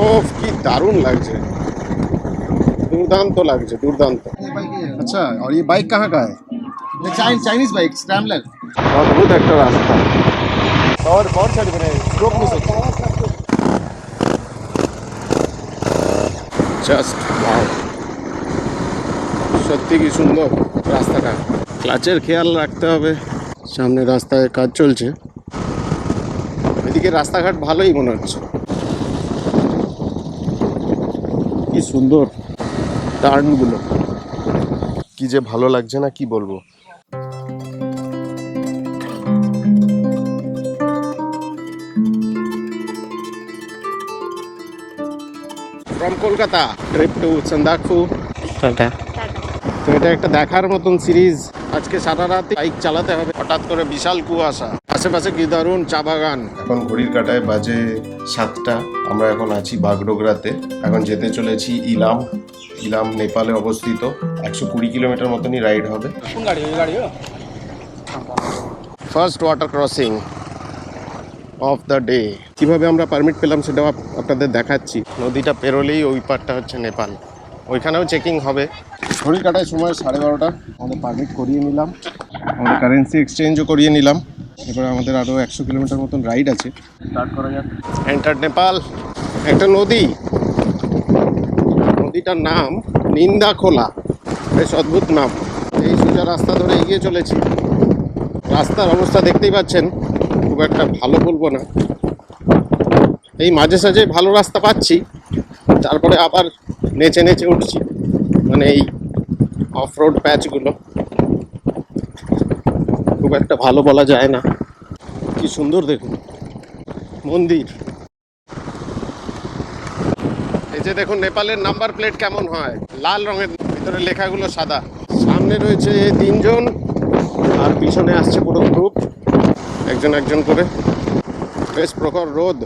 ওফ কি দারুণ লাগছে, दुर्दांत লাগছে, দুর্দান্ত। আচ্ছা, আর এই বাইক कहाँ का है? Chinese bike scrambler. অদ্ভুত একটা রাস্তা। পাওয়ার ছাড়ি মানে স্ট্রোক মিস হচ্ছে। জাস্ট ওয়াও, সত্যি কি সুন্দর রাস্তাটা। ক্লাচের খেয়াল রাখতে হবে, সামনে রাস্তায় কাজ চলছে। এদিকে রাস্তাঘাট ভালোই মনে হচ্ছে। কি সুন্দর টার্নগুলো, কি যে ভালো লাগছে না কি বলবো। From Kolkata trip to Sandakphu. Tata. তো এটা একটা দেখার মতন সিরিজ। আজকে সারা রাত বাইক চালাতে হবে, হঠাৎ করে বিশাল কুয়াশা, আশেপাশে কি দারুণ চা বাগান। এখন ঘড়ির কাঁটায় বাজে 7টা। আমরা এখন আছি বাগডোগরাতে। এখন যেতে চলেছি ইলাম। ইলাম নেপালে অবস্থিত। 120 কিলোমিটার মতনই রাইড হবে। First water crossing of the day. কিভাবে আমরা পারমিট পেলাম সেটাও আপনাদের দেখাচ্ছি। নদীটা পেরোলেই ওই পারটা হচ্ছে নেপাল, ওইখানেও চেকিং হবে। ঘড়ির কাটায় সময় 12:30। আমাদের পারমিট করিয়ে নিলাম, আমাদের কারেন্সি এক্সচেঞ্জও করিয়ে নিলাম। এবার আমাদের আরও 100 কিলোমিটার মতন রাইড আছে। স্টার্ট করা যাক। এন্টার নেপাল। একটা নদী, নদীটার নাম নিন্দাখোলা, বেশ অদ্ভুত নাম। এই সোজা রাস্তা ধরে এগিয়ে চলেছি। রাস্তার অবস্থা দেখতেই পাচ্ছেন, খুব একটা ভালো বলবো না। এই মাঝে সাঝে ভালো রাস্তা পাচ্ছি, তারপরে আবার নেচে নেচে উঠছি, মানে এই অফ রোড প্যাচগুলো খুব একটা ভালো বলা যায় না। কি সুন্দর দেখুন মন্দির। এই যে দেখুন নেপালের নাম্বার প্লেট কেমন হয়, লাল রঙের, ভিতরে লেখাগুলো সাদা। সামনে রয়েছে 3 জন আর পিছনে আসছে পুরো গ্রুপ, একজন একজন করে। বেশ প্রখর রোদ,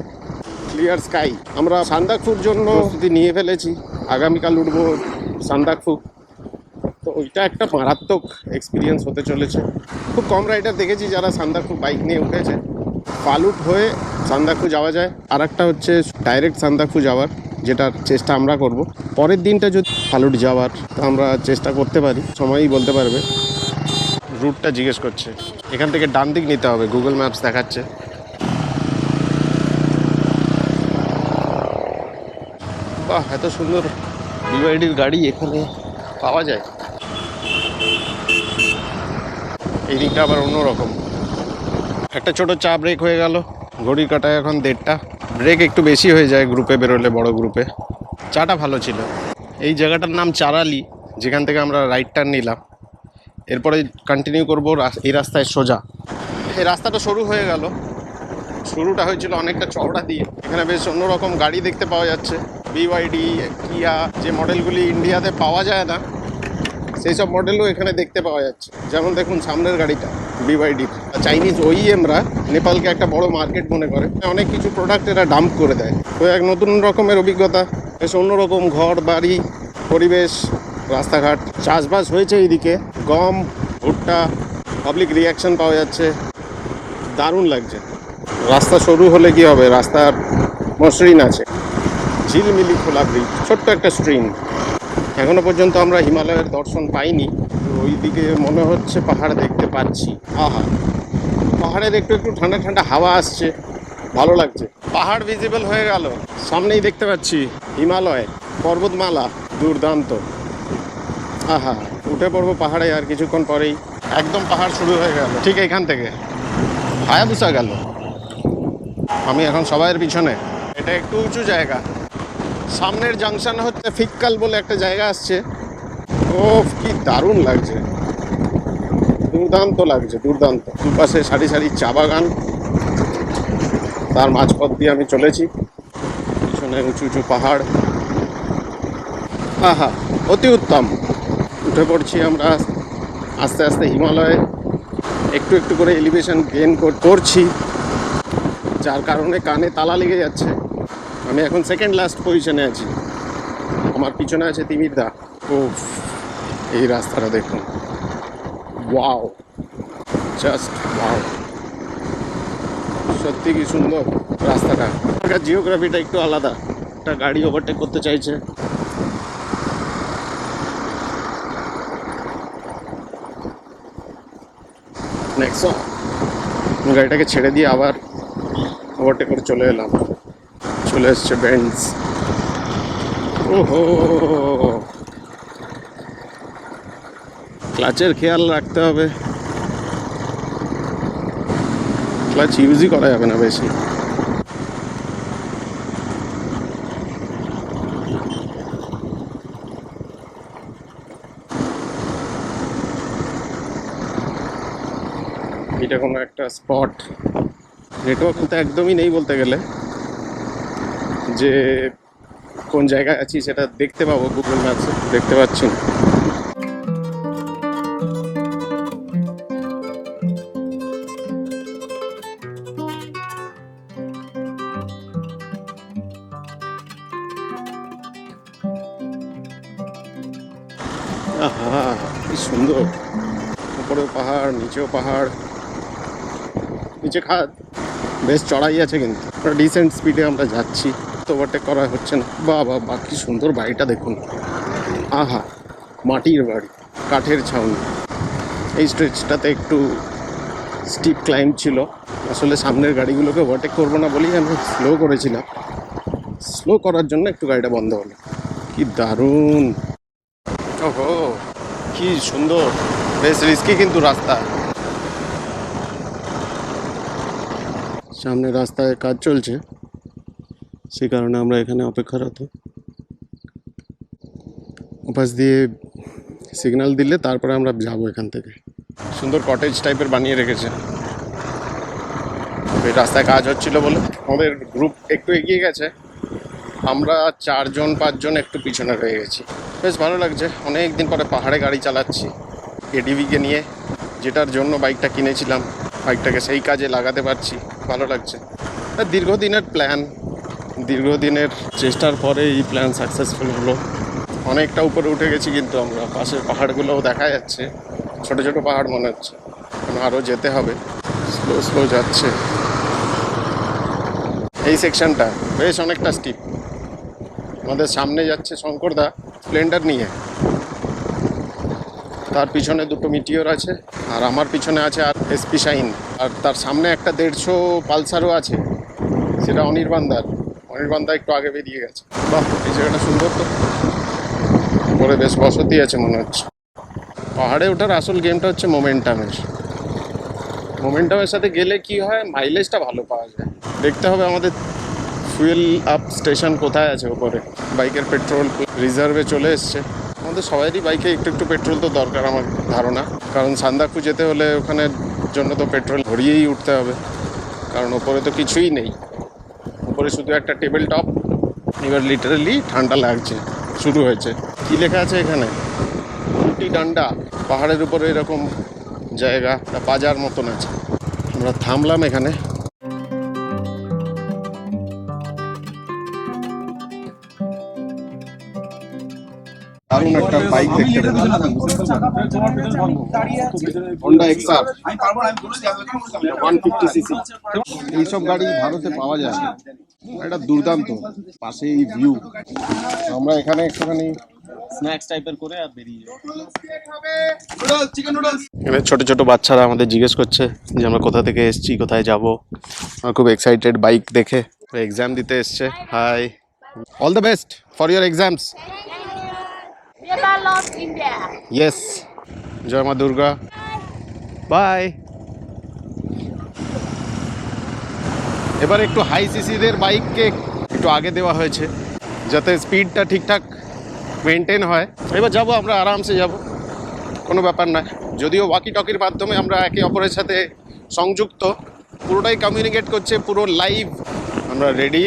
ক্লিয়ার স্কাই। আমরা সান্দাকফুর জন্য প্রস্তুতি নিয়ে ফেলেছি, আগামীকাল উঠবো সান্দাকফু। তো ওইটা একটা মারাত্মক এক্সপিরিয়েন্স হতে চলেছে। খুব কম রাইডার দেখেছি যারা সান্দাকফু বাইক নিয়ে উঠেছে। ফালুট হয়ে সান্দাকফু যাওয়া যায়, আর একটা হচ্ছে ডাইরেক্ট সান্দাকফু যাওয়ার, যেটার চেষ্টা আমরা করব। পরের দিনটা যদি ফালুট যাওয়ার, তো আমরা চেষ্টা করতে পারি, সময়ই বলতে পারবে। রুটটা জিজ্ঞেস করছে, এখান থেকে ডান দিক নিতে হবে, গুগল ম্যাপস দেখাচ্ছে। বাহ, এত সুন্দর বিওয়াইডির গাড়ি এখানে পাওয়া যায়। এই দিকটা আবার অন্যরকম। একটা ছোট চা ব্রেক হয়ে গেল। ঘড়ির কাঁটায় এখন 1:30। ব্রেক একটু বেশি হয়ে যায় গ্রুপে বেরোলে, বড় গ্রুপে। চাটা ভালো ছিল। এই জায়গাটার নাম চারালি, যেখান থেকে আমরা রাইট টার্ন নিলাম। এরপরে কন্টিনিউ করবো এই রাস্তায় সোজা। এই রাস্তাটা শুরু হয়ে গেল। শুরুটা হয়েছিল অনেকটা চওড়া দিয়ে। এখানে বেশ অন্যরকম গাড়ি দেখতে পাওয়া যাচ্ছে, বিওয়াইডি, কিয়া, যে মডেলগুলি ইন্ডিয়াতে পাওয়া যায় না সেই সব মডেলও এখানে দেখতে পাওয়া যাচ্ছে। যেমন দেখুন সামনের গাড়িটা বিওয়াইডি। চাইনিজ ওইএমরা নেপালকে একটা বড় মার্কেট মনে করে, অনেক কিছু প্রোডাক্ট এরা ডাম্প করে দেয়। তো এক নতুন রকমের অভিজ্ঞতা, বেশ অন্যরকম ঘর বাড়ি, পরিবেশ, রাস্তাঘাট। চাষবাস হয়েছে এইদিকে, গম, ভুট্টা, পাবলিক রিয়াকশন পাওয়া যাচ্ছে, দারুণ লাগছে। রাস্তা সরু হলে কি হবে, রাস্তার মসৃণ আছে, ঝিলমিলি খোলা ব্রিজ, ছোট্ট একটা স্ট্রিম। এখনো পর্যন্ত আমরা হিমালয়ের দর্শন পাইনি। ওই দিকে মনে হচ্ছে পাহাড় দেখতে পাচ্ছি। আহা, পাহাড়ের একটু একটু ঠান্ডা ঠান্ডা হাওয়া আসছে, ভালো লাগছে। পাহাড় ভিজিবল হয়ে গেল, সামনেই দেখতে পাচ্ছি হিমালয় পর্বতমালা, দুর্দান্ত। আহা, উঠে পড়বো পাহাড়ে আর কিছুক্ষণ পরেই। একদম পাহাড় শুরু হয়ে গেল, ঠিক এখান থেকে হায়াবুসা গেল। আমি এখন সবাইয়ের পিছনে। এটা একটু উঁচু জায়গা। সামনের জাংশন হচ্ছে ফিক্কাল বলে একটা জায়গা আসছে। ও কি দারুণ লাগছে, দুর্দান্ত লাগছে, দুর্দান্ত। দুপাশে সারি সারি চা বাগান, তার মাঝপথ দিয়ে আমি চলেছি। পিছনে উঁচু উঁচু পাহাড়। আহা, অতি উত্তম। উঠে পড়ছি আমরা আস্তে আস্তে হিমালয়ে। একটু একটু করে এলিভেশন গেইন করছি, যার কারণে কানে তালা লেগে যাচ্ছে। আমি এখন সেকেন্ড লাস্ট পজিশনে আছি, আমার পিছনে আছে তিমিরদা। ও, এই রাস্তাটা দেখুন, ওয়াও, জাস্ট ওয়াও, সত্যি কি সুন্দর রাস্তাটা। জিওগ্রাফিটা একটু আলাদা, একটা গাড়ি ওভারটেক করতে চাইছে। নেক্সট গাড়িটাকে ছেড়ে দিয়ে আবার ওভারটেক করে চলে এলাম। চলে এসছে বেঞ্জ। ওহো, ক্লাচের খেয়াল রাখতে হবে, ক্লাচ ইউজই করা যাবে না বেশি। এটা কোনো একটা স্পট, নেটওয়ার্ক তো একদমই নেই বলতে গেলে। যে কোন জায়গায় আছি সেটা দেখতে পাবো গুগল ম্যাপসে, দেখতে পাচ্ছি না। আহা, কি সুন্দর, উপরেও পাহাড়, নিচেও পাহাড়, নিচে খাদ, বেশ চড়াই আছে কিন্তু ডিসেন্ট স্পিডে আমরা যাচ্ছি, তো ওভারটেক করা হচ্ছে না। বাবা বা কি সুন্দর বাড়িটা দেখুন, আহা, মাটির বাড়ি, কাঠের ছাউনি। এই স্ট্রেচটাতে একটু স্টিপ ক্লাইম্ব ছিল, আসলে সামনের গাড়িগুলোকে ওভারটেক করবো না বলেই আমি স্লো করেছিলাম। স্লো করার জন্য একটু গাড়িটা বন্ধ হলো। কি দারুণ, ওহো কি সুন্দর, বেশ রিস্কি কিন্তু রাস্তা। সামনে রাস্তায় কাজ চলছে, সে কারণে আমরা এখানে অপেক্ষারত। ওপাশ দিয়ে সিগন্যাল দিলে তারপরে আমরা যাবো এখান থেকে। সুন্দর কটেজ টাইপের বানিয়ে রেখেছে। এই রাস্তায় কাজ হচ্ছিল বলে আমাদের গ্রুপ একটু এগিয়ে গেছে, আমরা 4-5 একটু পিছনে রয়ে গেছি। বেশ ভালো লাগছে, অনেক দিন পরে পাহাড়ে গাড়ি চালাচ্ছি এডিভিকে নিয়ে, যেটার জন্য বাইকটা কিনেছিলাম। বাইকটাকে সেই কাজে লাগাতে পারছি, ভালো লাগছে। দীর্ঘদিনের প্ল্যান, দীর্ঘদিনের চেষ্টার পরে এই প্ল্যান সাকসেসফুল হলো। অনেকটা উপরে উঠে গেছি কিন্তু আমরা, পাশের পাহাড়গুলোও দেখা যাচ্ছে, ছোট ছোট পাহাড় মনে হচ্ছে, আরও যেতে হবে। স্লো স্লো যাচ্ছে এই সেকশনটা, বেশ অনেকটা স্টিপ। আমাদের সামনে যাচ্ছে শঙ্করদা স্প্লেন্ডার নিয়ে, তার পিছনে দুটো মিটিওর আছে, আর আমার পিছনে আছে আর এসপি শাইন, আর তার সামনে একটা 150 পালসারও আছে, সেটা অনির্বাণদার। অনির্বাণদা একটু আগে বেরিয়ে গেছে। বাহ, এই জায়গাটা সুন্দর তো, পরে বেশ বসতি আছে মনে হচ্ছে। পাহাড়ে ওঠার আসল গেমটা হচ্ছে মোমেন্টামের। মোমেন্টামের সাথে গেলে কি হয়, মাইলেজটা ভালো পাওয়া যায়। দেখতে হবে আমাদের ফুয়েল আপ স্টেশন কোথায় আছে ওপরে। বাইকের পেট্রোল রিজার্ভে চলে এসছে। আমাদের সবারই বাইকে একটু একটু পেট্রোল তো দরকার আমার ধারণা, কারণ সান্দাকফু যেতে হলে ওখানের জন্য তো পেট্রোল ভরিয়েই উঠতে হবে, কারণ ওপরে তো কিছুই নেই, ওপরে শুধু একটা টেবিল টপ। এবার লিটারালি ঠান্ডা লাগছে, শুরু হয়েছে। কি লেখা আছে এখানে, উল্টি ডান্ডা। পাহাড়ের উপরে এরকম জায়গা, বাজার মতন আছে। আমরা থামলাম এখানে। দারুণ একটা বাইক দেখতে পেলাম, হন্ডা এক্সআর 150cc। এইসব গাড়ি ভারতে পাওয়া যায় না, এটা দুর্দান্ত। পাশে এই ভিউ, আমরা এখানে একটুখানি স্ন্যাক্স টাইপের করে আর বেরিয়ে যাই। এখানে ছোট ছোট বাচ্চারা আমাদের জিজ্ঞেস করছে যে আমরা কোথা থেকে এসেছি, কোথায় যাব। আমরা খুব এক্সাইটেড বাইক দেখে। এক্সাম দিতে এসছে। Hi, all the best for your exams. Yes, জয় মা দুর্গা, বাই। এবার একটু হাই সিসিদের বাইককে একটু আগে দেওয়া হয়েছে, যাতে স্পিডটা ঠিকঠাক মেনটেন হয়। এবার যাব আমরা, আরামসে যাব, কোনো ব্যাপার না। যদিও ওয়াকি টকির মাধ্যমে আমরা একে অপরের সাথে সংযুক্ত, পুরোটাই কমিউনিকেট করছে, পুরো লাইভ। আমরা রেডি।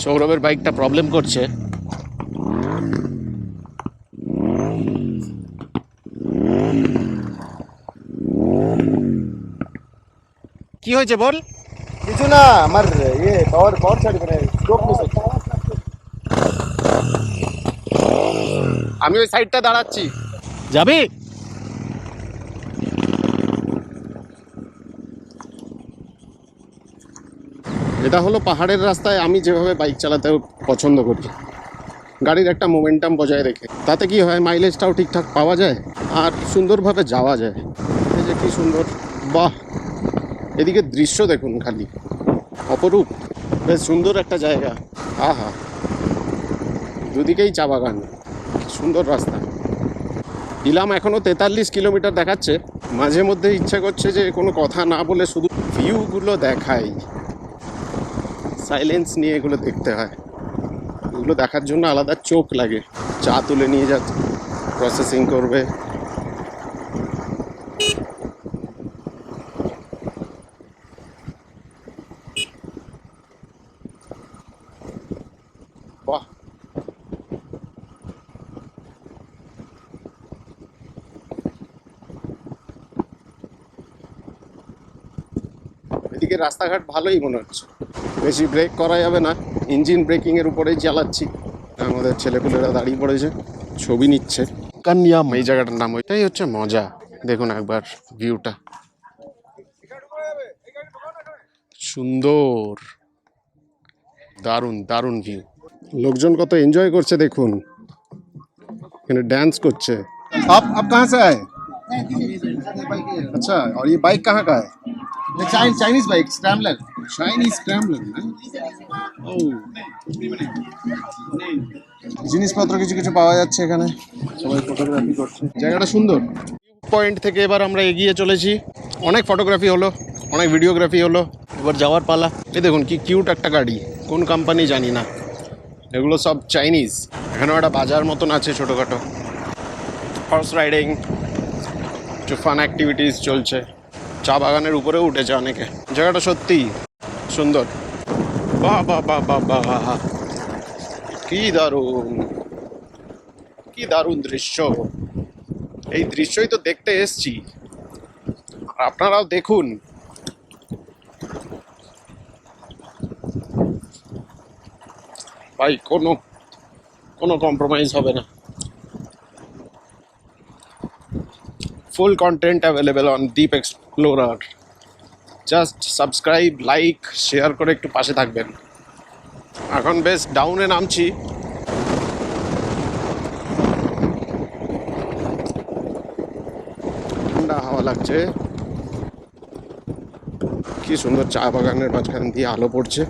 সৌরভের বাইকটা প্রবলেম করছে। কি হয়েছে বল? কিছু না, আমার পাওয়ার ছাড়ি, মানে স্ট্রোক মিস হচ্ছে। আমি ওই সাইডটা দাঁড়াচ্ছি, যাবি? এটা হলো পাহাড়ের রাস্তায় আমি যেভাবে বাইক চালাতে পছন্দ করি, গাড়ির একটা মোমেন্টাম বজায় রেখে। তাতে কি হয়, মাইলেজটাও ঠিকঠাক পাওয়া যায় আর সুন্দরভাবে যাওয়া যায়। এই যে কি সুন্দর, বাহ! এদিকে দৃশ্য দেখুন, খালি অপরূপ, বেশ সুন্দর একটা জায়গা। আহা, দুদিকেই চা বাগান, সুন্দর রাস্তা। ইলাম এখনো 43 কিলোমিটার দেখাচ্ছে। মাঝে মধ্যে ইচ্ছা করছে যে কোনো কথা না বলে শুধু ভিউগুলো দেখাই। সাইলেন্স নিয়ে এগুলো দেখতে হয়, এগুলো দেখার জন্য আলাদা চোখ লাগে। চা তুলে নিয়ে যাচ্ছে, প্রসেসিং করবে। বাহ, এদিকে রাস্তাঘাট ভালোই মনে হচ্ছে, বেশি ব্রেক করা যাবে না, ইঞ্জিন ব্রেকিং এর উপরেই চালাচ্ছি। আমাদের ছেলেপুলেরা দাঁড়িয়ে পড়েছে, ছবি নিচ্ছে। কান্যাম এই জায়গাটার নাম, ওইটাই হচ্ছে মজা। দেখুন একবার ভিউটা, সুন্দর, দারুণ দারুণ ভিউ। লোকজন কত এনজয় করছে দেখুন, এখানে ডান্স করছে। आप कहाँ से आए? अच्छा, और ये बाइक कहाँ का है? Chinese bike scrambler. Chinese scrambler না? ও, জিনিসপত্র কিছু কিছু পাওয়া যাচ্ছে এখানে, সবাই ফটোগ্রাফি করছে। জায়গাটা সুন্দর। পয়েন্ট থেকে এবার আমরা এগিয়ে চলেছি। অনেক ফটোগ্রাফি হলো, অনেক ভিডিওগ্রাফি হলো, এবার যাওয়ার পালা। এই দেখুন কি কিউট একটা গাড়ি, কোন কোম্পানি জানি না, এগুলো সব চাইনিজ। এখানেও একটা বাজার মতন আছে ছোটোখাটো, হর্স রাইডিং, কিছু ফান অ্যাক্টিভিটিস চলছে। চা বাগানের উপরেও উঠেছে অনেকে। জায়গাটা সত্যি সুন্দর। বাহ বাহ বাহ বাহ বাহ, কি দারুণ, কি দারুণ দৃশ্য। এই দৃশ্যই তো দেখতে এসছি, আর আপনারাও দেখুন। ভাই কোনো কোনো কম্প্রোমাইজ হবে না। ফুল কন্টেন্ট অ্যাভেলেবেল অন দ্বীপ explorer. Just subscribe, like, share করে একটু পাশে থাকবেন। এখন বেশ ডাউনে নামছি। ঠান্ডা হাওয়া লাগছে, কি সুন্দর চা বাগানের মাঝখান দিয়ে আলো পড়ছে,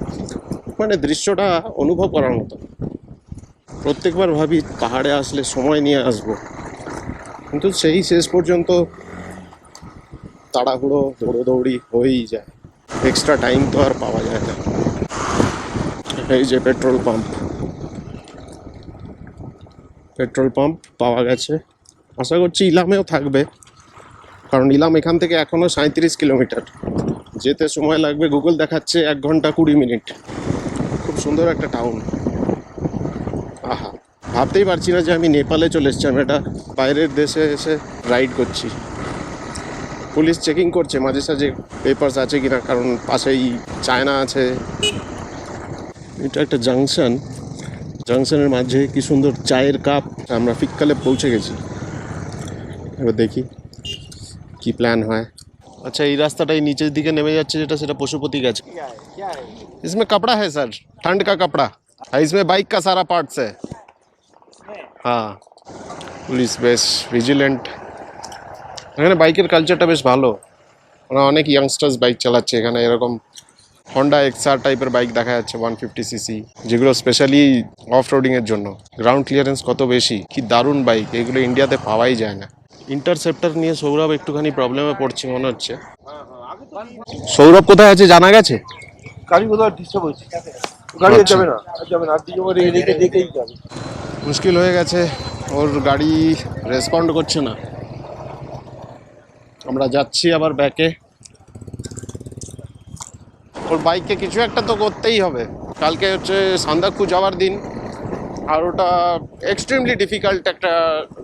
মানে দৃশ্যটা অনুভব করার মতো। প্রত্যেকবার ভাবি পাহাড়ে আসলে সময় নিয়ে আসবো, কিন্তু সেই শেষ পর্যন্ত তাড়াহুড়ো দৌড়োদৌড়ি হয়েই যায়, এক্সট্রা টাইম তো আর পাওয়া যায় না। এই যে পেট্রোল পাম্প, পেট্রোল পাম্প পাওয়া গেছে। আশা করছি ইলামেও থাকবে, কারণ ইলাম এখান থেকে এখনও 37 কিলোমিটার, যেতে সময় লাগবে গুগল দেখাচ্ছে 1 ঘন্টা 20 মিনিট। খুব সুন্দর একটা টাউন। আহা, ভাবতেই পারছি না যে আমি নেপালে চলে এসেছি, আমি এটা বাইরের দেশে এসে রাইড করছি। পুলিশ চেকিং করছে মাঝে সাঝে পেপারস আছে কিনা, কারণ পাশেই চায়না আছে। এটা একটা জাংশন, জাংশনের মাঝে কি সুন্দর চায়ের কাপ। আমরা শীতকালে পৌঁছে গেছি, এবার দেখি কি প্ল্যান হয়। আচ্ছা, এই রাস্তাটাই নিচের দিকে নেমে যাচ্ছে যেটা, সেটা পশুপতি গেছে। इसमें कपड़ा है सर, ठंड का कपड़ा है, इसमें बाइक का सारा पार्ट्स है। हाँ, পুলিশ বেশ ভিজিলেন্ট। এখানে বাইকের কালচারটা বেশ ভালো, মানে অনেক ইয়াংস্টার্স বাইক চালাচ্ছে এখানে। এরকম হন্ডা এক্সআর টাইপের বাইক দেখা যাচ্ছে 150 সিসি, যেগুলো স্পেশালি অফ রোডিংয়ের জন্য। গ্রাউন্ড ক্লিয়ারেন্স কত বেশি, কি দারুণ বাইক, এগুলো ইন্ডিয়াতে পাওয়াই যায় না। ইন্টারসেপ্টার নিয়ে সৌরভ একটুখানি প্রবলেমে পড়ছে মনে হচ্ছে। সৌরভ কোথায় আছে জানা গেছে? গাড়ি কোথাও ডিস্টার্ব হচ্ছে, গাড়ি আর যাবে না, আর যাবে না, আর দিকে ওরে রেখে দেখেই যাবে। মুশকিল হয়ে গেছে, ওর গাড়ি রেসপন্ড করছে না। আমরা যাচ্ছি আবার ব্যাকে। ওর বাইককে কিছু একটা তো করতেই হবে। কালকে হচ্ছে সান্দাকফু যাওয়ার দিন, আর ওটা এক্সট্রিমলি ডিফিকাল্ট একটা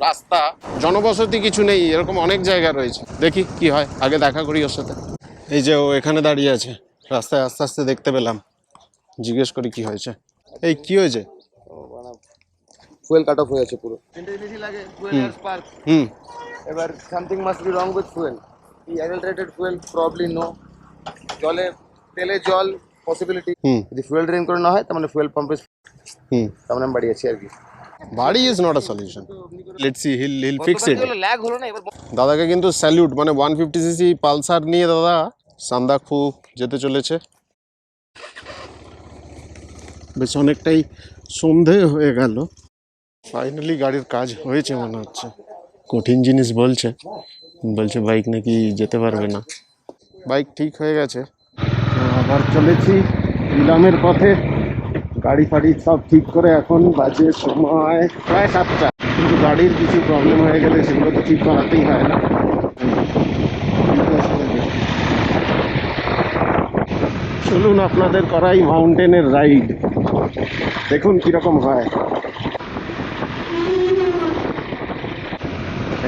রাস্তা, জনবসতি কিছু নেই, এরকম অনেক জায়গা রয়েছে। দেখি কি হয়, আগে দেখা করি ওর সাথে। এই যে ও এখানে দাঁড়িয়ে আছে, রাস্তায় আস্তে আস্তে দেখতে পেলাম, জিজ্ঞেস করি কি হয়েছে। এই কি হয়েছে? ফুয়েল কাট অফ হয়ে আছে পুরো, বেশি লাগে ফুয়েল আর স্পার্ক। এবার something must be wrong with fuel. এই অ্যাডাল্টারেটেড ফুয়েল প্রবলি নো। জলে, তেলে জল, পসিবিলিটি হুম যদি ফুয়েল ড্রেন করে না হয় তার মানে ফুয়েল পাম্পে হুম তার মানে আমি বাড়িয়েছি আর কি। বাড়ি is not a solution, let's see he'll fix it. Lag হলো না এবার। দাদাকে কিন্তু স্যালিউট, মানে 150cc পালসার নিয়ে দাদা সান্দাকফু যেতে চলেছে। বেশ অনেকটাই সন্ধে হয়ে গেল, ফাইনালি গাড়ির কাজ হয়েছে মনে হচ্ছে। কঠিন জিনিস বলছে বাইক নাকি যেতে পারবে না। বাইক ঠিক হয়ে গেছে, তো আবার চলেছি নিলামের পথে। গাড়ি ফাড়ি সব ঠিক করে এখন বাজে সময় প্রায় 7টা, কিন্তু গাড়ির কিছু প্রবলেম হয়ে গেলে সেগুলো তো ঠিক করাতেই হয় না। চলুন আপনাদের করাই মাউন্টেনের রাইড, দেখুন কিরকম হয়।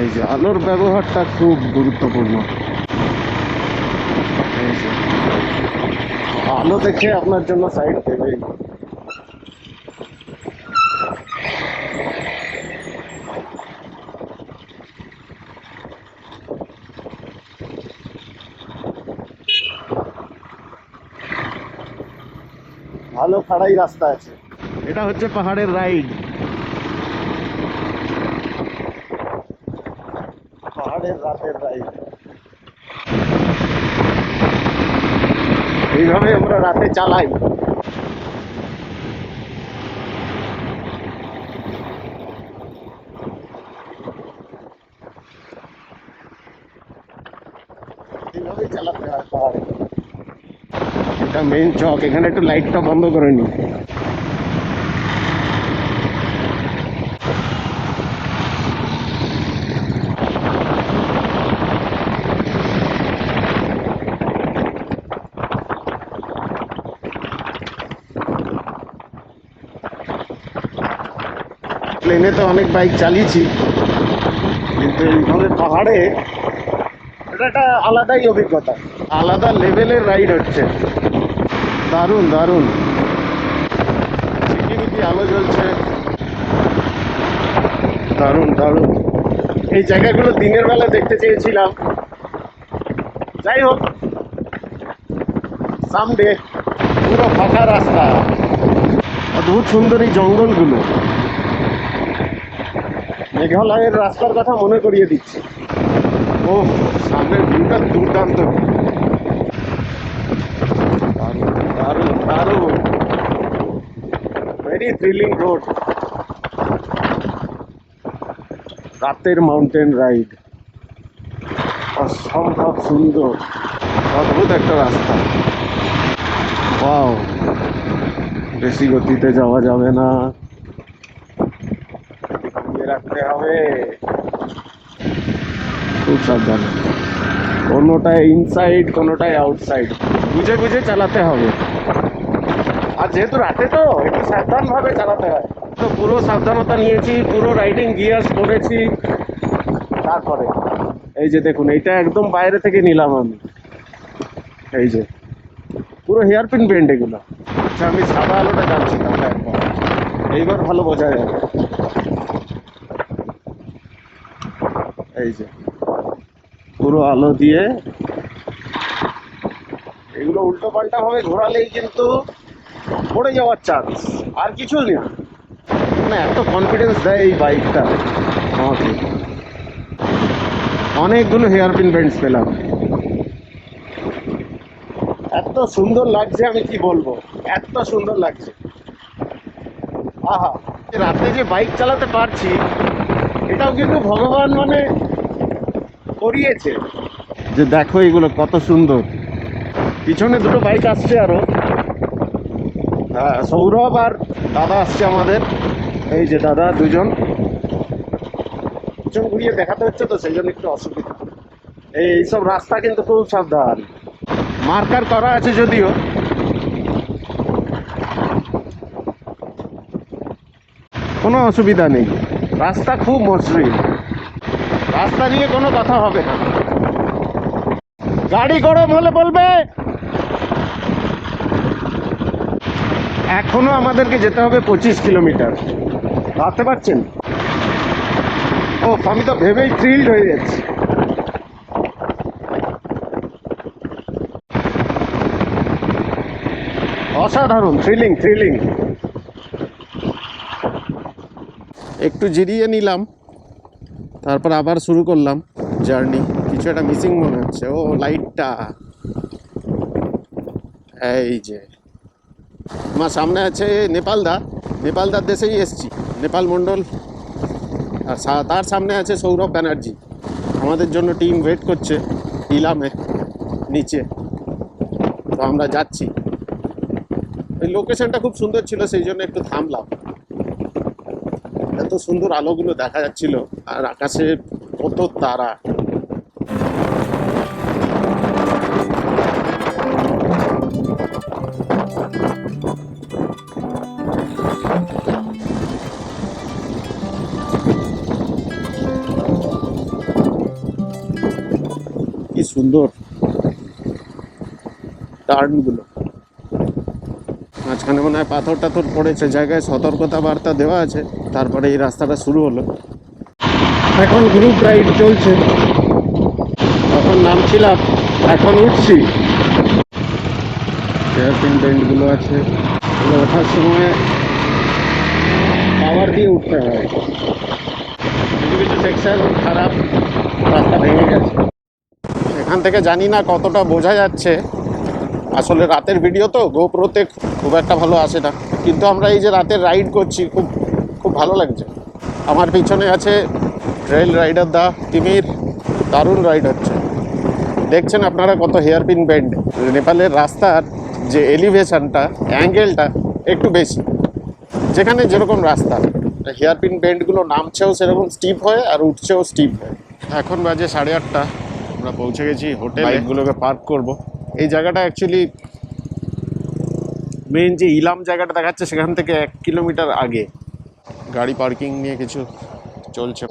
এই যে আলোর ব্যবহারটা খুব গুরুত্বপূর্ণ। এই যে আলো দেখে আপনার জন্য সাইড দেবেই। ভালো খাড়াই রাস্তা আছে। এটা হচ্ছে পাহাড়ের রাইড, পাহাড়ের রাতের রাইড। এইভাবে আমরা রাতে চালাই। এইভাবেই চালাতে হয় পাহাড়ে। এটা মেইন চক, এখানে একটু লাইটটা বন্ধ করে নি। প্লেনে তো অনেক বাইক চালিয়েছি, কিন্তু এইভাবে পাহাড়ে এটা একটা আলাদাই অভিজ্ঞতা, আলাদা লেভেলের রাইড হচ্ছে। দারুণ দারুণ, ঝিকিমিকি আলো জ্বলছে, দারুণ দারুণ। এই জায়গাগুলো দিনের বেলা দেখতে চেয়েছিলাম, যাই হোক সামডে। পুরো ফাঁকা রাস্তা, অদ্ভুত সুন্দর এই জঙ্গলগুলো মেঘালয়ের রাস্তার কথা মনে করিয়ে দিচ্ছে। ও সামনের ভিউটা দুর্দান্ত, দারুণ দারুণ দারুণ, ভেরি থ্রিলিং রোড। রাতের মাউন্টেন রাইড অসম্ভব সুন্দর, অদ্ভুত একটা রাস্তা। ওয়াও, বেশি গতিতে যাওয়া যাবে না, কমিয়ে রাখতে হবে, খুব সাবধানে। কোনোটায় ইনসাইড কোনোটায় আউটসাইড, বুঝে বুঝে চালাতে হবে। আর যেহেতু রাতে তো একটু সাবধানভাবে চালাতে হয়, তো পুরো সাবধানতা নিয়েছি, পুরো রাইডিং গিয়ার্স পরেছি। তারপরে এই যে দেখুন, এইটা একদম বাইরে থেকে নিলাম আমি, এই যে পুরো হেয়ারপিন বেন্ড এগুলো। আচ্ছা আমি সাদা আলোটা জানছিলাম না একবার, এইবার ভালো বোঝা যাবে। এই যে পুরো আলো দিয়ে, এগুলো উল্টো পাল্টা ভাবে ঘোরালেই কিন্তু পড়ে যাওয়ার চান্স, আর কিছু না। মানে এত কনফিডেন্স দেয় এই বাইকটা আমাকে। অনেকগুলো হেয়ারপিন বেন্ডস পেলাম, এত সুন্দর লাগছে আমি কি বলবো, এত সুন্দর লাগছে। আহা, রাতে যে বাইক চালাতে পারছি এটাও কিন্তু ভগবান মানে করিয়েছে। যে দেখো এগুলো কত সুন্দর, পিছনে দুটো বাইক আসছে আরো, হ্যাঁ সৌরভ আর দাদা আসছে আমাদের। এই যে দাদা দুজন, পিছন ঘুরিয়ে দেখাতে হচ্ছে তো সেই জন্য একটু অসুবিধা। এইসব রাস্তা কিন্তু খুব সাবধান, মার্কার করা আছে যদিও। কোনো অসুবিধা নেই, রাস্তা খুব মসৃণ, রাস্তা নিয়ে কোনো কথা হবে না। গাড়ি গরম হলে বলবে। এখনো আমাদেরকে যেতে হবে 25 কিলোমিটার, ভাবতে পারছেন? ও আমি তো ভেবেই থ্রিলড হয়ে যাচ্ছি। অসাধারণ, থ্রিলিং থ্রিলিং। একটু জিরিয়ে নিলাম, তারপর আবার শুরু করলাম জার্নি। কিছু একটা মিসিং মনে হচ্ছে। ও লাইটটা, এই যে আমার সামনে আছে নেপালদা। নেপালদার দেশেই এসছি, নেপাল মণ্ডল। আর তার সামনে আছে সৌরভ ব্যানার্জি। আমাদের জন্য টিম ওয়েট করছে ইলামে নিচে। তো আমরা যাচ্ছি। এই লোকেশনটা খুব সুন্দর ছিল, সেই জন্য একটু থামলাম। এত সুন্দর আলোগুলো দেখা যাচ্ছিল, আর আকাশে কত তারা। কি সুন্দর টার্নগুলো। মাঝখানে মনে হয় পাথর টাথর পড়েছে, জায়গায় সতর্কতা বার্তা দেওয়া আছে। তারপরে এই রাস্তাটা শুরু হলো। এখন গ্রুপ রাইড চলছে। তখন নামছিলাম, এখন উঠছি। হেয়ারপিন বেন্ডগুলো আছে, এগুলো ওঠার সময় পাওয়ার দিয়ে উঠতে হয়। কিছু কিছু সেকশন খারাপ, রাস্তা ভেঙে গেছে। এখান থেকে জানি না কতটা বোঝা যাচ্ছে, আসলে রাতের ভিডিও তো গোপ্রোতে খুব একটা ভালো আসে না। কিন্তু আমরা এই যে রাতের রাইড করছি, খুব খুব ভালো লাগছে। আমার পিছনে আছে ট্রেল রাইডার দা তিমির। দারুণ রাইড হচ্ছে। দেখছেন আপনারা কত হেয়ারপিন বেন্ড। নেপালের রাস্তার যে এলিভেশনটা, অ্যাঙ্গেলটা একটু বেশি। যেখানে যেরকম রাস্তা, হেয়ারপিন বেন্ডগুলো নামছেও সেরকম স্টিপ হয়, আর উঠছেও স্টিপ হয়। এখন বাজে 8:30। আমরা পৌঁছে গেছি হোটেল। বাইকগুলোকে পার্ক করব। এই জায়গাটা অ্যাকচুয়ালি মেন যে ইলাম জায়গাটা দেখাচ্ছে, সেখান থেকে 1 কিলোমিটার আগে। গাড়ি পার্কিং নিয়ে কিছু চলছে।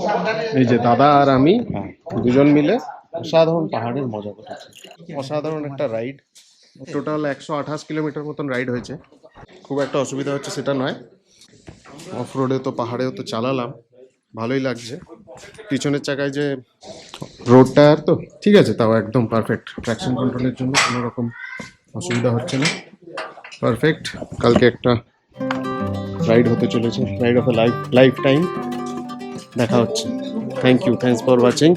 এই যে দাদা আর আমি দুজন মিলে অসাধারণ পাহাড়ের মজা করেছি। অসাধারণ একটা রাইড। টোটাল 128 কিলোমিটার মতন রাইড হয়েছে। খুব একটা অসুবিধা হচ্ছে সেটা নয়। অফ রোডে তো পাহাড়েও তো চালালাম, ভালোই লাগছে। পিছনের চাকায় যে রোড টায়ার তো ঠিক আছে, তাও একদম পারফেক্ট। ট্র্যাকশন কন্ট্রোলের জন্য কোনো রকম অসুবিধা হচ্ছে না, পারফেক্ট। কালকে একটা রাইড হতে চলেছে, ride of a lifetime. দেখা হচ্ছে। Thank you, thanks for watching.